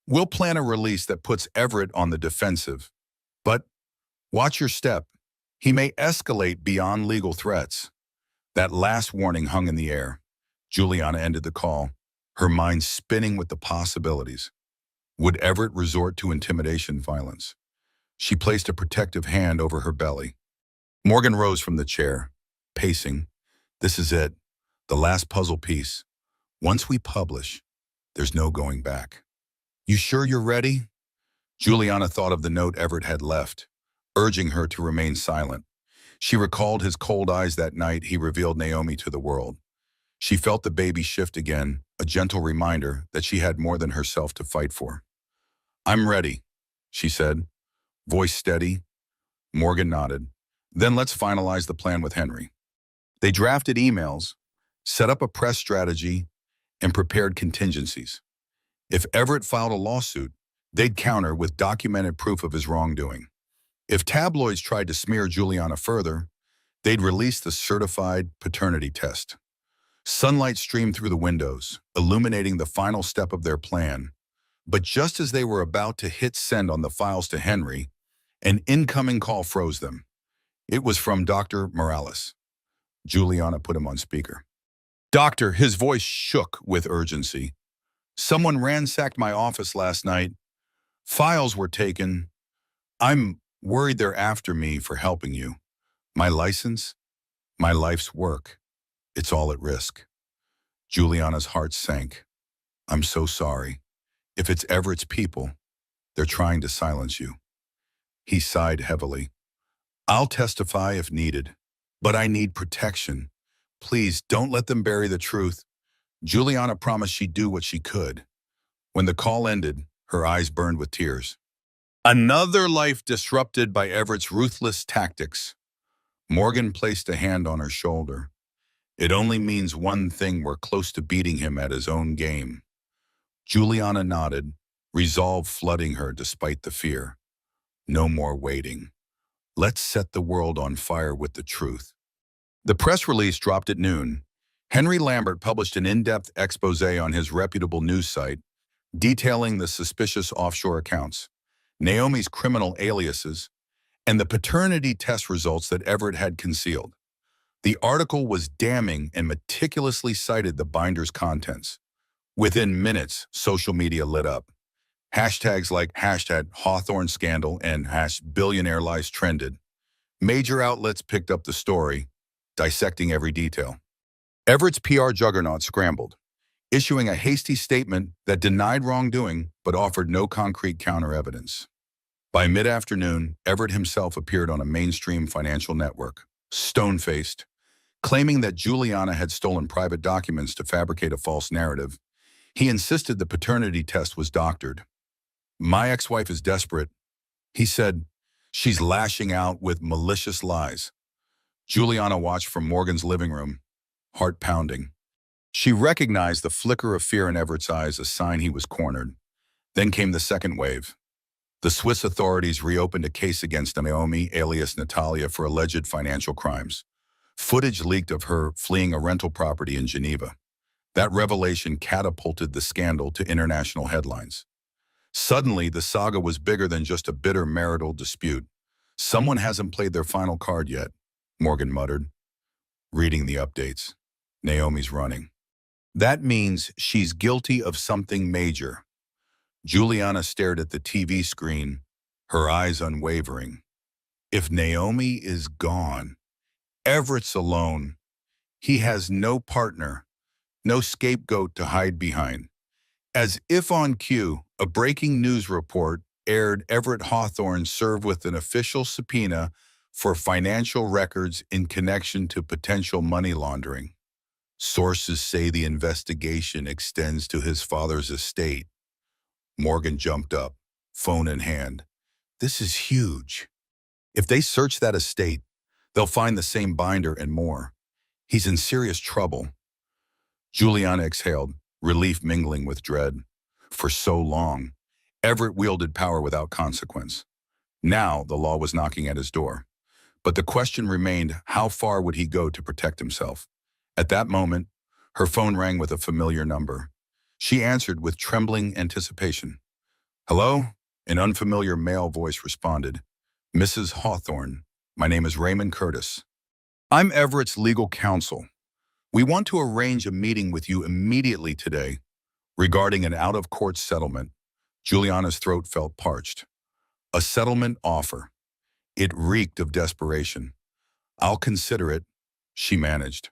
We'll plan a release that puts Everett on the defensive. But watch your step. He may escalate beyond legal threats. That last warning hung in the air. Juliana ended the call, her mind spinning with the possibilities. Would Everett resort to intimidation violence? She placed a protective hand over her belly. Morgan rose from the chair, pacing. This is it, the last puzzle piece. Once we publish, there's no going back. You sure you're ready? Juliana thought of the note Everett had left, urging her to remain silent. She recalled his cold eyes that night he revealed Naomi to the world. She felt the baby shift again, a gentle reminder that she had more than herself to fight for. I'm ready, she said, voice steady. Morgan nodded. Then let's finalize the plan with Henry. They drafted emails, set up a press strategy, and prepared contingencies. If Everett filed a lawsuit, they'd counter with documented proof of his wrongdoing. If tabloids tried to smear Juliana further, they'd release the certified paternity test. Sunlight streamed through the windows, illuminating the final step of their plan. But just as they were about to hit send on the files to Henry, an incoming call froze them. It was from Dr. Morales. Juliana put him on speaker. Doctor, his voice shook with urgency. Someone ransacked my office last night. Files were taken. I'm worried they're after me for helping you. My license, my life's work, it's all at risk. Juliana's heart sank. I'm so sorry. If it's Everett's people, they're trying to silence you. He sighed heavily. I'll testify if needed, but I need protection. Please don't let them bury the truth. Juliana promised she'd do what she could. When the call ended, her eyes burned with tears. Another life disrupted by Everett's ruthless tactics. Morgan placed a hand on her shoulder. It only means one thing: we're close to beating him at his own game. Juliana nodded, resolve flooding her despite the fear. No more waiting. Let's set the world on fire with the truth. The press release dropped at noon. Henry Lambert published an in-depth expose on his reputable news site, detailing the suspicious offshore accounts, Naomi's criminal aliases, and the paternity test results that Everett had concealed. The article was damning and meticulously cited the binder's contents. Within minutes, social media lit up. Hashtags like hashtag Hawthorne scandal and #Billionaire lies trended. Major outlets picked up the story, dissecting every detail. Everett's PR juggernaut scrambled, issuing a hasty statement that denied wrongdoing but offered no concrete counter-evidence. By mid-afternoon, Everett himself appeared on a mainstream financial network, stone-faced, claiming that Juliana had stolen private documents to fabricate a false narrative. He insisted the paternity test was doctored. "My ex-wife is desperate," he said. "She's lashing out with malicious lies." Juliana watched from Morgan's living room, heart pounding. She recognized the flicker of fear in Everett's eyes, a sign he was cornered. Then came the second wave. The Swiss authorities reopened a case against Naomi, alias Natalia, for alleged financial crimes. Footage leaked of her fleeing a rental property in Geneva. That revelation catapulted the scandal to international headlines. Suddenly, the saga was bigger than just a bitter marital dispute. "Someone hasn't played their final card yet," Morgan muttered, reading the updates. "Naomi's running. That means she's guilty of something major." Juliana stared at the TV screen, her eyes unwavering. If Naomi is gone, Everett's alone. He has no partner, no scapegoat to hide behind. As if on cue, a breaking news report aired Everett Hawthorne served with an official subpoena for financial records in connection to potential money laundering. Sources say the investigation extends to his father's estate. Morgan jumped up, phone in hand. "This is huge. If they search that estate, they'll find the same binder and more. He's in serious trouble." Juliana exhaled, relief mingling with dread. For so long, Everett wielded power without consequence. Now the law was knocking at his door. But the question remained, how far would he go to protect himself? At that moment, her phone rang with a familiar number. She answered with trembling anticipation. "Hello?" An unfamiliar male voice responded. "Mrs. Hawthorne, my name is Raymond Curtis. I'm Everett's legal counsel. We want to arrange a meeting with you immediately today regarding an out-of-court settlement." Juliana's throat felt parched. A settlement offer. It reeked of desperation. "I'll consider it," she managed.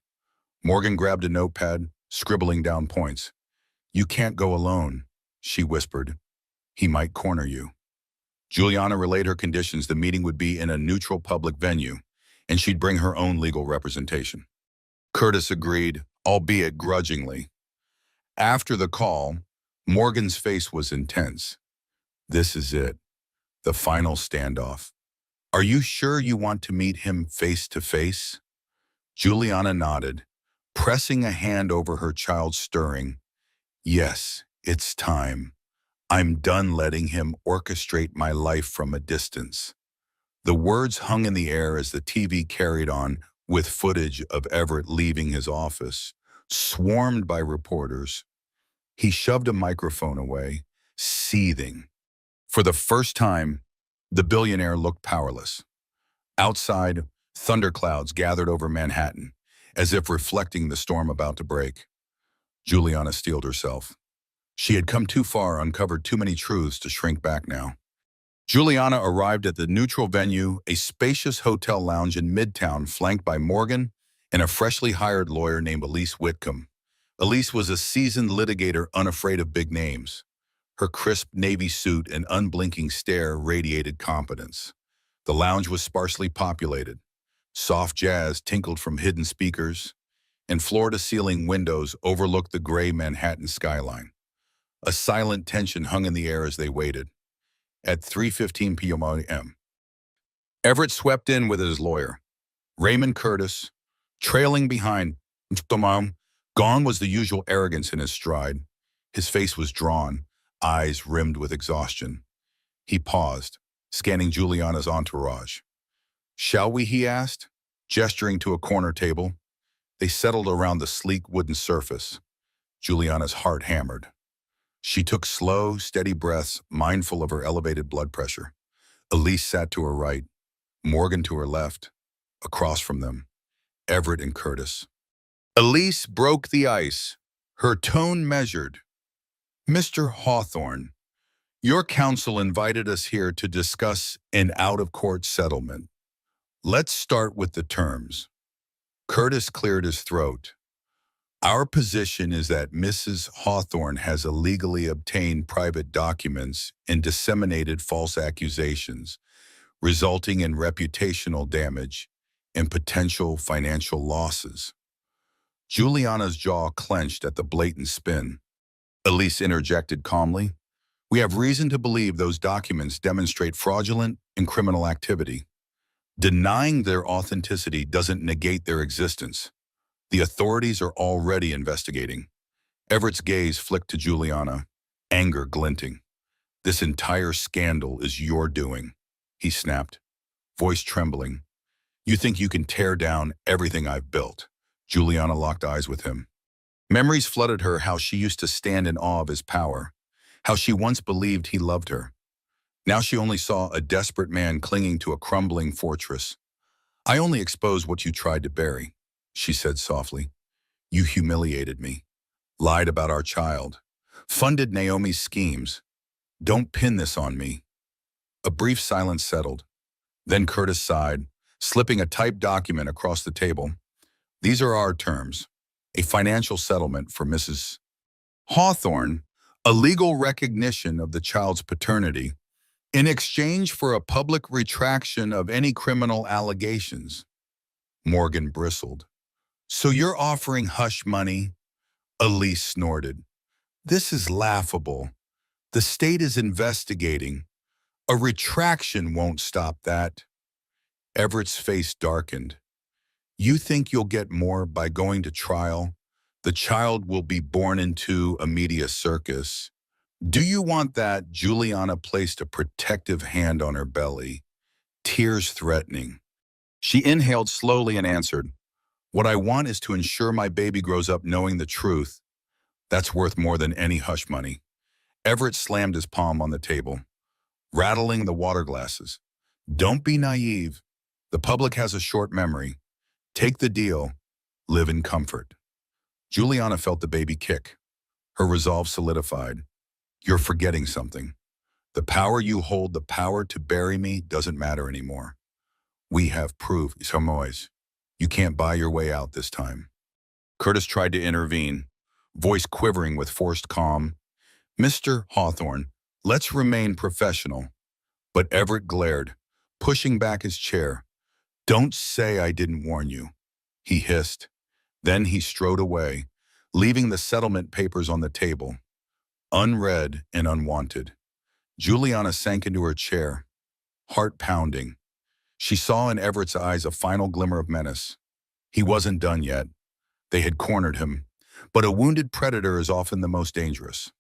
Morgan grabbed a notepad, scribbling down points. "You can't go alone," she whispered. "He might corner you." Juliana relayed her conditions. The meeting would be in a neutral public venue, and she'd bring her own legal representation. Curtis agreed, albeit grudgingly. After the call, Morgan's face was intense. "This is it. The final standoff. Are you sure you want to meet him face to face?" Juliana nodded, pressing a hand over her child, stirring. "Yes, it's time. I'm done letting him orchestrate my life from a distance." The words hung in the air as the TV carried on with footage of Everett leaving his office, swarmed by reporters. He shoved a microphone away, seething. For the first time, the billionaire looked powerless. Outside, thunderclouds gathered over Manhattan, as if reflecting the storm about to break. Juliana steeled herself. She had come too far, uncovered too many truths to shrink back now. Juliana arrived at the neutral venue, a spacious hotel lounge in Midtown, flanked by Morgan and a freshly hired lawyer named Elise Whitcomb. Elise was a seasoned litigator unafraid of big names. Her crisp navy suit and unblinking stare radiated competence. The lounge was sparsely populated. Soft jazz tinkled from hidden speakers, and floor-to-ceiling windows overlooked the gray Manhattan skyline. A silent tension hung in the air as they waited. At 3:15 p.m., Everett swept in with his lawyer, Raymond Curtis, trailing behind. Gone was the usual arrogance in his stride. His face was drawn, eyes rimmed with exhaustion. He paused, scanning Juliana's entourage. "Shall we?" he asked, gesturing to a corner table. They settled around the sleek wooden surface. Juliana's heart hammered. She took slow, steady breaths, mindful of her elevated blood pressure. Elise sat to her right, Morgan to her left, across from them, Everett and Curtis. Elise broke the ice, her tone measured. Mr. Hawthorne, your counsel invited us here to discuss an out-of-court settlement. Let's start with the terms. Curtis cleared his throat. Our position is that Mrs. Hawthorne has illegally obtained private documents and disseminated false accusations, resulting in reputational damage and potential financial losses. Juliana's jaw clenched at the blatant spin. Elise interjected calmly. We have reason to believe those documents demonstrate fraudulent and criminal activity. Denying their authenticity doesn't negate their existence. The authorities are already investigating. Everett's gaze flicked to Juliana, anger glinting. This entire scandal is your doing, he snapped, voice trembling. You think you can tear down everything I've built? Juliana locked eyes with him. Memories flooded her how she used to stand in awe of his power, how she once believed he loved her. Now she only saw a desperate man clinging to a crumbling fortress. I only exposed what you tried to bury, she said softly. You humiliated me, lied about our child, funded Naomi's schemes. Don't pin this on me. A brief silence settled. Then Curtis sighed, slipping a typed document across the table. These are our terms. A financial settlement for Mrs. Hawthorne, a legal recognition of the child's paternity, in exchange for a public retraction of any criminal allegations. Morgan bristled. So you're offering hush money? Elise snorted. This is laughable. The state is investigating. A retraction won't stop that. Everett's face darkened. You think you'll get more by going to trial? The child will be born into a media circus. Do you want that? Juliana placed a protective hand on her belly, tears threatening. She inhaled slowly and answered, What I want is to ensure my baby grows up knowing the truth. That's worth more than any hush money. Everett slammed his palm on the table, rattling the water glasses. Don't be naive. The public has a short memory. Take the deal. Live in comfort. Juliana felt the baby kick. Her resolve solidified. You're forgetting something. The power you hold, the power to bury me, doesn't matter anymore. We have proof. Samois. You can't buy your way out this time. Curtis tried to intervene, voice quivering with forced calm. Mr. Hawthorne, let's remain professional. But Everett glared, pushing back his chair. Don't say I didn't warn you, he hissed. Then he strode away, leaving the settlement papers on the table, unread and unwanted. Juliana sank into her chair, heart pounding. She saw in Everett's eyes a final glimmer of menace. He wasn't done yet. They had cornered him, but a wounded predator is often the most dangerous.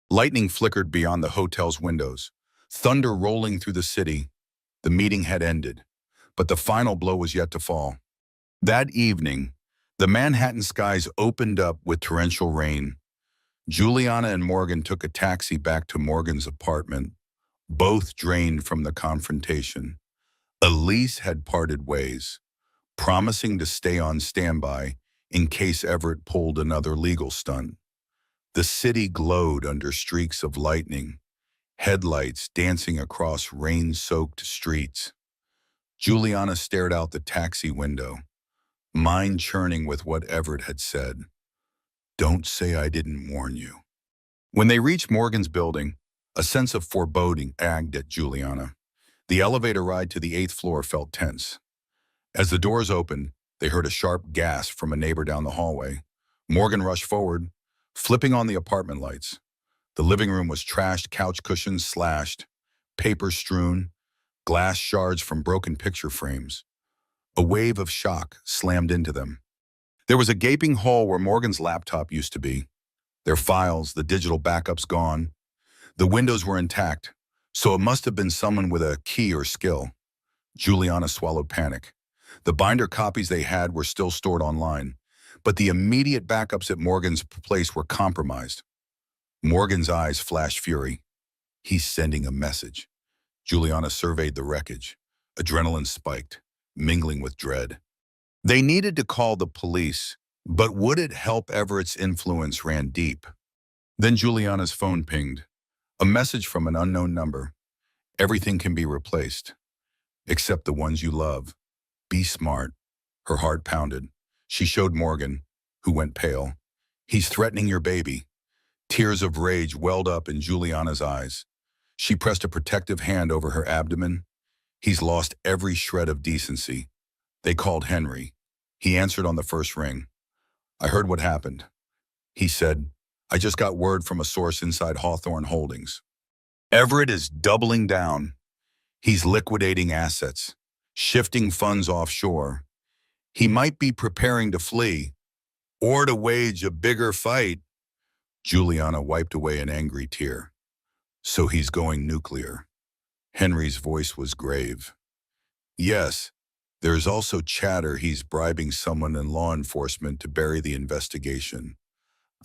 Lightning flickered beyond the hotel's windows, thunder rolling through the city. The meeting had ended, but the final blow was yet to fall. That evening, the Manhattan skies opened up with torrential rain. Juliana and Morgan took a taxi back to Morgan's apartment, both drained from the confrontation. Elise had parted ways, promising to stay on standby in case Everett pulled another legal stunt. The city glowed under streaks of lightning, headlights dancing across rain-soaked streets. Juliana stared out the taxi window, mind churning with what Everett had said. Don't say I didn't warn you. When they reached Morgan's building, a sense of foreboding nagged at Juliana. The elevator ride to the 8th floor felt tense. As the doors opened, they heard a sharp gasp from a neighbor down the hallway. Morgan rushed forward, flipping on the apartment lights. The living room was trashed, couch cushions slashed, paper strewn, glass shards from broken picture frames. A wave of shock slammed into them. There was a gaping hole where Morgan's laptop used to be. Their files, the digital backups gone. The windows were intact, so it must have been someone with a key or skill. Juliana swallowed panic. The binder copies they had were still stored online, but the immediate backups at Morgan's place were compromised. Morgan's eyes flashed fury. He's sending a message. Juliana surveyed the wreckage. Adrenaline spiked, mingling with dread. They needed to call the police, but would it help? Everett's influence ran deep. Then Juliana's phone pinged. A message from an unknown number. Everything can be replaced, except the ones you love. Be smart. Her heart pounded. She showed Morgan, who went pale. He's threatening your baby. Tears of rage welled up in Juliana's eyes. She pressed a protective hand over her abdomen. He's lost every shred of decency. They called Henry. He answered on the first ring. I heard what happened. He said, I just got word from a source inside Hawthorne Holdings. Everett is doubling down. He's liquidating assets, shifting funds offshore. He might be preparing to flee or to wage a bigger fight. Juliana wiped away an angry tear. So he's going nuclear. Henry's voice was grave. Yes, there's also chatter he's bribing someone in law enforcement to bury the investigation.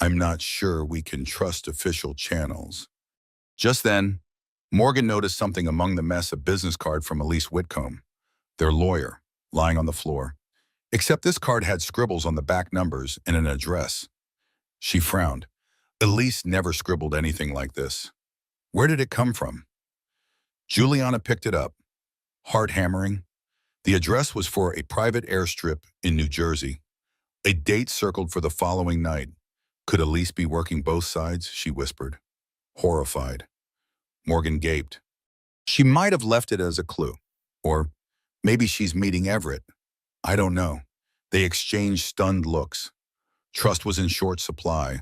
I'm not sure we can trust official channels. Just then, Morgan noticed something among the mess, a business card from Elise Whitcomb, their lawyer, lying on the floor. Except this card had scribbles on the back, numbers and an address. She frowned. Elise never scribbled anything like this. Where did it come from? Juliana picked it up, heart hammering. The address was for a private airstrip in New Jersey. A date circled for the following night. Could Elise be working both sides? She whispered, horrified. Morgan gaped. She might have left it as a clue. Or maybe she's meeting Everett. I don't know. They exchanged stunned looks. Trust was in short supply.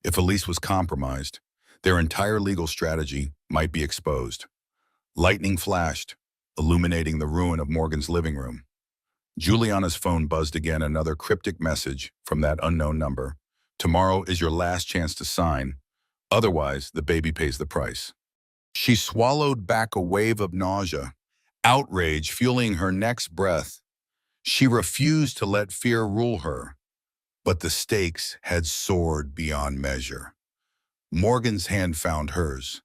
If Elise was compromised, their entire legal strategy might be exposed. Lightning flashed, illuminating the ruin of Morgan's living room. Juliana's phone buzzed again, another cryptic message from that unknown number. Tomorrow is your last chance to sign. Otherwise, the baby pays the price. She swallowed back a wave of nausea, outrage fueling her next breath. She refused to let fear rule her, but the stakes had soared beyond measure. Morgan's hand found hers.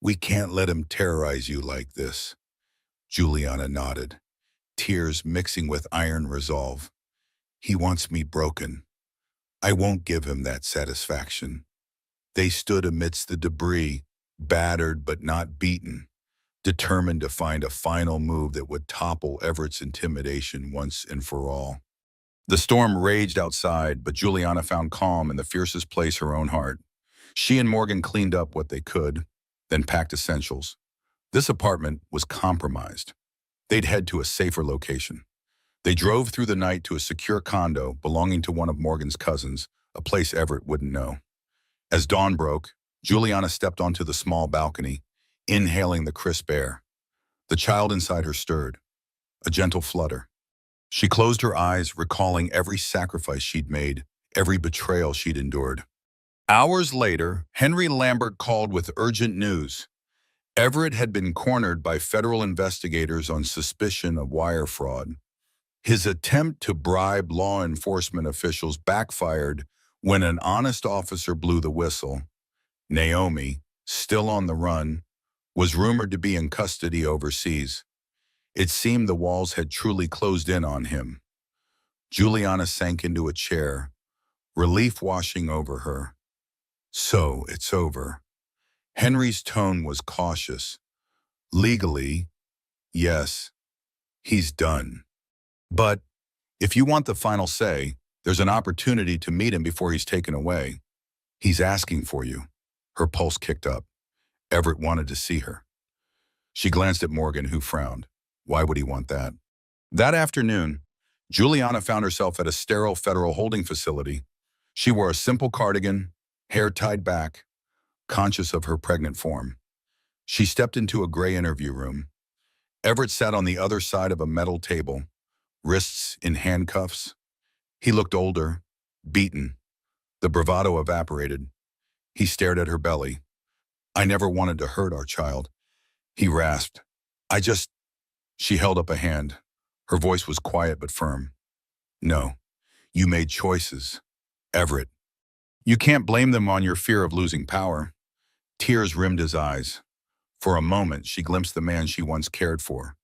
We can't let him terrorize you like this. Juliana nodded, tears mixing with iron resolve. He wants me broken. I won't give him that satisfaction. They stood amidst the debris, battered but not beaten, determined to find a final move that would topple Everett's intimidation once and for all. The storm raged outside, but Juliana found calm in the fiercest place, her own heart. She and Morgan cleaned up what they could, then packed essentials. This apartment was compromised. They'd head to a safer location. They drove through the night to a secure condo belonging to one of Morgan's cousins, a place Everett wouldn't know. As dawn broke, Juliana stepped onto the small balcony, inhaling the crisp air. The child inside her stirred, a gentle flutter. She closed her eyes, recalling every sacrifice she'd made, every betrayal she'd endured. Hours later, Henry Lambert called with urgent news. Everett had been cornered by federal investigators on suspicion of wire fraud. His attempt to bribe law enforcement officials backfired when an honest officer blew the whistle. Naomi, still on the run, was rumored to be in custody overseas. It seemed the walls had truly closed in on him. Juliana sank into a chair, relief washing over her. So it's over. Henry's tone was cautious. Legally, yes, he's done. But if you want the final say, there's an opportunity to meet him before he's taken away. He's asking for you. Her pulse kicked up. Everett wanted to see her. She glanced at Morgan, who frowned. Why would he want that? That afternoon, Juliana found herself at a sterile federal holding facility. She wore a simple cardigan, hair tied back, conscious of her pregnant form. She stepped into a gray interview room. Everett sat on the other side of a metal table, wrists in handcuffs. He looked older, beaten. The bravado evaporated. He stared at her belly. I never wanted to hurt our child, he rasped. She held up a hand. Her voice was quiet but firm. No, you made choices, Everett. You can't blame them on your fear of losing power. Tears rimmed his eyes. For a moment, she glimpsed the man she once cared for.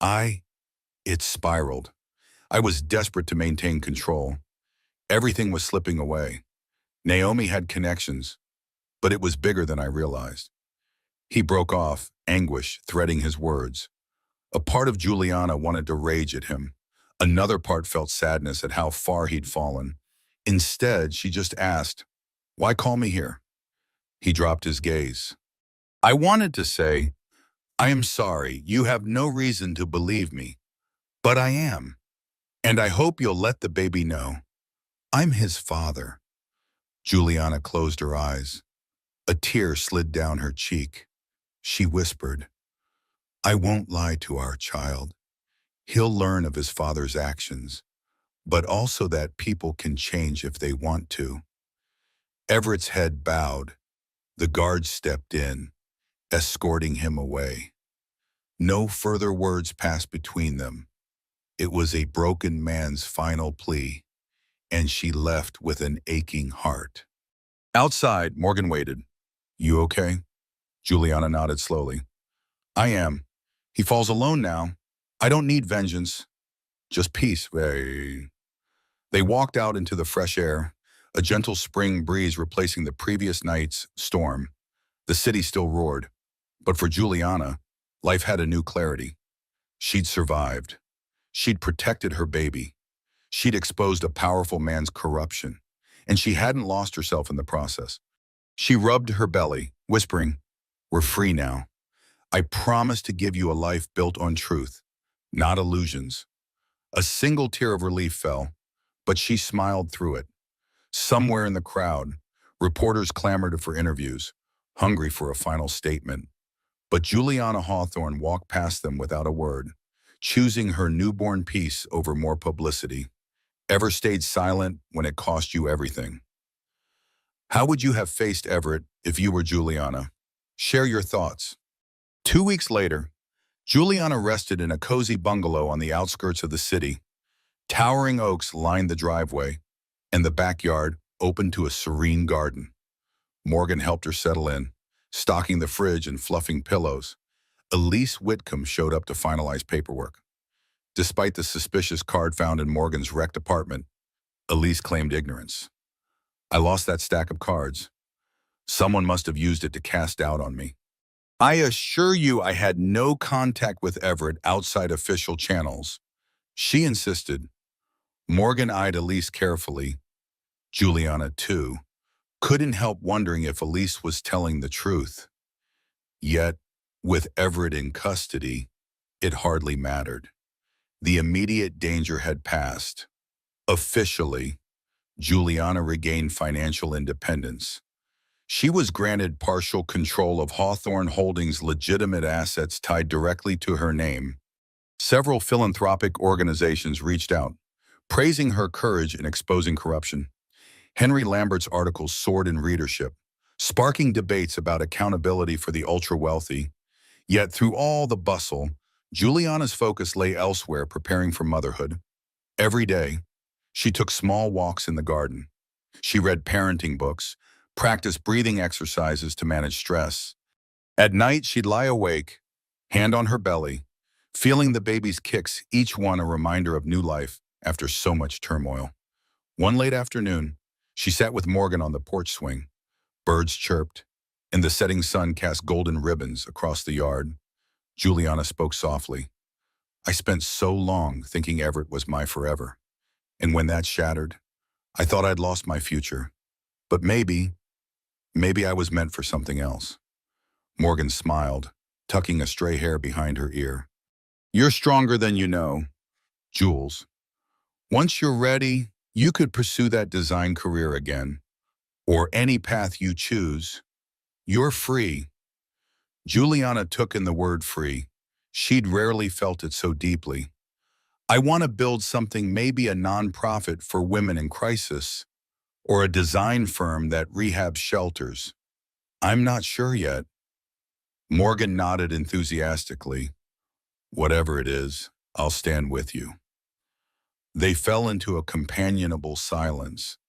It spiraled. I was desperate to maintain control. Everything was slipping away. Naomi had connections, but it was bigger than I realized. He broke off, anguish threading his words. A part of Juliana wanted to rage at him. Another part felt sadness at how far he'd fallen. Instead, she just asked, "Why call me here?" He dropped his gaze. I wanted to say, "I am sorry, you have no reason to believe me, but I am. And I hope you'll let the baby know. I'm his father." Juliana closed her eyes. A tear slid down her cheek. She whispered, "I won't lie to our child. He'll learn of his father's actions, but also that people can change if they want to." Everett's head bowed. The guards stepped in, escorting him away. No further words passed between them. It was a broken man's final plea, and she left with an aching heart. Outside, Morgan waited. "You okay?" Juliana nodded slowly. "I am. He falls alone now. I don't need vengeance, just peace." They walked out into the fresh air, a gentle spring breeze replacing the previous night's storm. The city still roared, but for Juliana, life had a new clarity. She'd survived. She'd protected her baby. She'd exposed a powerful man's corruption, and she hadn't lost herself in the process. She rubbed her belly, whispering, "We're free now. I promise to give you a life built on truth, not illusions." A single tear of relief fell, but she smiled through it. Somewhere in the crowd, reporters clamored for interviews, hungry for a final statement. But Juliana Hawthorne walked past them without a word, choosing her newborn peace over more publicity. Ever stayed silent when it cost you everything? How would you have faced Everett if you were Juliana? Share your thoughts. 2 weeks later, Juliana rested in a cozy bungalow on the outskirts of the city. Towering oaks lined the driveway, and the backyard opened to a serene garden. Morgan helped her settle in, stocking the fridge and fluffing pillows. Elise Whitcomb showed up to finalize paperwork. Despite the suspicious card found in Morgan's wrecked apartment, Elise claimed ignorance. "I lost that stack of cards. Someone must have used it to cast doubt on me. I assure you I had no contact with Everett outside official channels," she insisted. Morgan eyed Elise carefully. Juliana, too, couldn't help wondering if Elise was telling the truth. Yet, with Everett in custody, it hardly mattered. The immediate danger had passed. Officially, Juliana regained financial independence. She was granted partial control of Hawthorne Holdings' legitimate assets tied directly to her name. Several philanthropic organizations reached out, praising her courage in exposing corruption. Henry Lambert's articles soared in readership, sparking debates about accountability for the ultra-wealthy. Yet through all the bustle, Juliana's focus lay elsewhere, preparing for motherhood. Every day, she took small walks in the garden. She read parenting books, practiced breathing exercises to manage stress. At night, she'd lie awake, hand on her belly, feeling the baby's kicks, each one a reminder of new life after so much turmoil. One late afternoon, she sat with Morgan on the porch swing. Birds chirped, and the setting sun cast golden ribbons across the yard. Juliana spoke softly. "I spent so long thinking Everett was my forever. And when that shattered, I thought I'd lost my future. But maybe I was meant for something else." Morgan smiled, tucking a stray hair behind her ear. "You're stronger than you know, Jules. Once you're ready, you could pursue that design career again, or any path you choose. You're free." Juliana took in the word free. She'd rarely felt it so deeply. "I want to build something, maybe a nonprofit for women in crisis, or a design firm that rehabs shelters. I'm not sure yet." Morgan nodded enthusiastically. "Whatever it is, I'll stand with you." They fell into a companionable silence.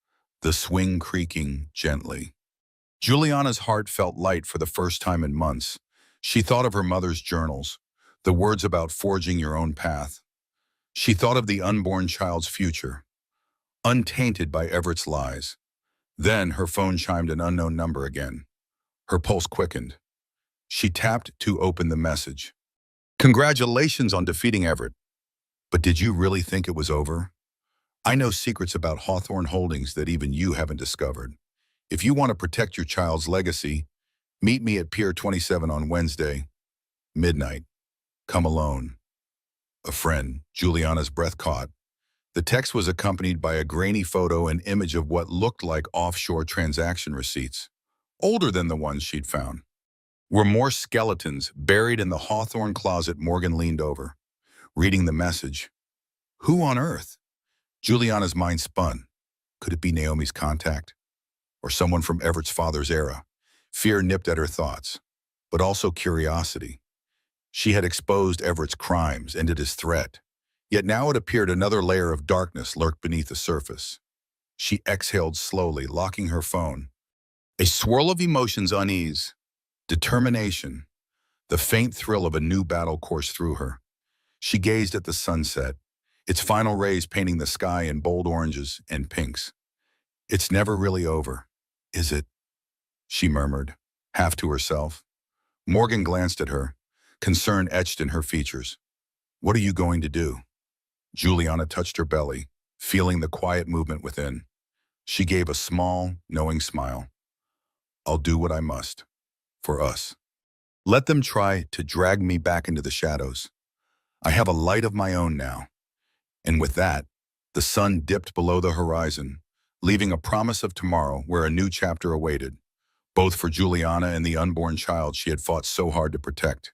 the swing creaking gently. Juliana's heart felt light for the first time in months. She thought of her mother's journals, the words about forging your own path. She thought of the unborn child's future, untainted by Everett's lies. Then her phone chimed an unknown number again. Her pulse quickened. She tapped to open the message. Congratulations on defeating Everett. But did you really think it was over? I know secrets about Hawthorne Holdings that even you haven't discovered. If you want to protect your child's legacy, meet me at Pier 27 on Wednesday, midnight. Come alone. A friend, Juliana's breath caught. The text was accompanied by a grainy photo and image of what looked like offshore transaction receipts, older than the ones she'd found. Were more skeletons buried in the Hawthorne closet. Morgan leaned over, reading the message. Who on earth? Juliana's mind spun. Could it be Naomi's contact? Or someone from Everett's father's era? Fear nipped at her thoughts, but also curiosity. She had exposed Everett's crimes, ended his threat. Yet now it appeared another layer of darkness lurked beneath the surface. She exhaled slowly, locking her phone. A swirl of emotions: unease, determination, the faint thrill of a new battle coursed through her. She gazed at the sunset, its final rays painting the sky in bold oranges and pinks. It's never really over, is it? She murmured, half to herself. Morgan glanced at her, concern etched in her features. What are you going to do? Juliana touched her belly, feeling the quiet movement within. She gave a small, knowing smile. I'll do what I must. For us. Let them try to drag me back into the shadows. I have a light of my own now. And with that, the sun dipped below the horizon, leaving a promise of tomorrow where a new chapter awaited, both for Juliana and the unborn child she had fought so hard to protect.